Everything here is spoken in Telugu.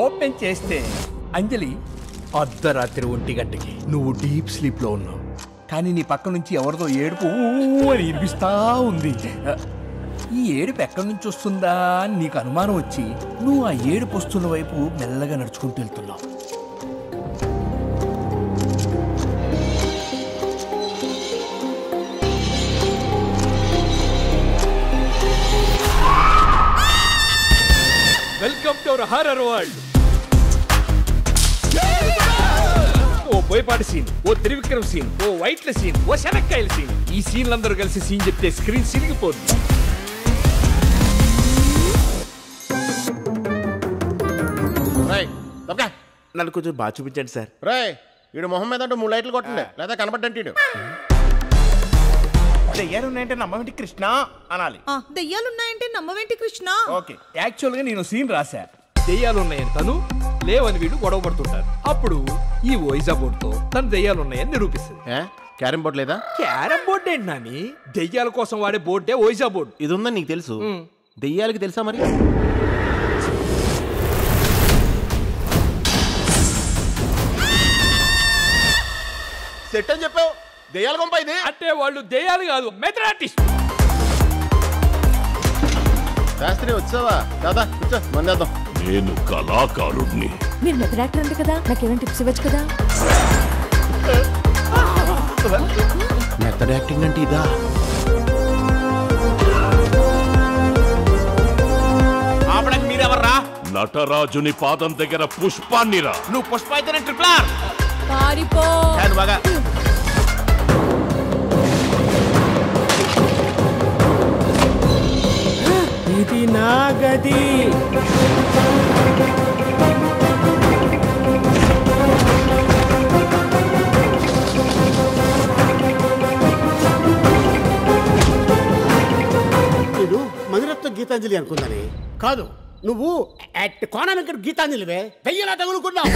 ఓపెన్ చేస్తే అంజలి అర్ధరాత్రి 1 గంటకి నువ్వు డీప్ స్లీప్ లో ఉన్నావు, కానీ నీ పక్క నుంచి ఎవరిదో ఏడుపు అని వినిపిస్తా ఉంది. ఈ ఏడుపు ఎక్కడి నుంచి వస్తుందా అని నీకు అనుమానం వచ్చి నువ్వు ఆ ఏడుపు వస్తున్న వైపు మెల్లగా నడుచుకుంటూ వెళ్తున్నావు. Welcome to our horror world. ఓ బోయపాటి సీన్, ఓ త్రివిక్రమ్ సీన్, ఓ వైట్ల సీన్, ఓ శనక్కాయల సీన్. ఈ సీన్లందరూ కలిసి సీన్ చెప్తే స్క్రీన్ సిరిగిపోతుంది. నన్ను కొంచెం బాగా చూపించండి సార్. రాయ్ వీడు మొహం మీద 3 లైట్లు కొట్టండి, లేదా కనబడ్డంటి. దెయ్యాలున్నాయంటే నమ్మవేంటి కృష్ణ అనాలి. దెయ్యాలున్నాయంటే నమ్మవేంటి కృష్ణ. ఓకే, యాక్చువల్ గా నేను సీన్ రాశా. దెయ్యాలున్నాయని తను, లేవని వీడు గొడవ పడుతుంటారు. అప్పుడు ఈ ఓయిజా బోర్డ్ తో తను దెయ్యాలున్నాయని నిరూపిస్తుంది. క్యారం బోర్డు లేదా? క్యారం బోర్డ్ ఏంటి నాని? దెయ్యాల కోసం వాడే బోర్డే ఓయిజా బోర్డు. ఇది ఉందని నీకు తెలుసు, దెయ్యాలకి తెలుసా మరి? సెట్ అని చెప్పావు, దెయ్యాల గొంప ఇది. అంటే వాళ్ళు దెయ్యాలు కాదు, మెథడ్ ఆర్టిస్ట్. శాస్త్రి వచ్చావా? దాదా కూర్చో, మందేద్దాం. నేను కళాకారుణ్ణి. మీరు మెథడ్ యాక్టర్ అంటే కదా, నాకేమైనా టిప్స్ ఇవ్వచ్చు కదా. మెథడ్ యాక్టింగ్ అంటే ఇదా? ఆపడానికి మీరెవర్రా? నటరాజుని పాదం దగ్గర పుష్పాన్నిరా. నువ్వు పుష్ప అయితేనే ట్రిపుల్ ఆర్. పారిపో. బాగా ఇది నా గది. నేను మధురత్వ గీతాంజలి అనుకున్నానే. కాదు, నువ్వు కోన వెంకట గీతాంజలివే. దెయ్యలా తగులుకున్నావు.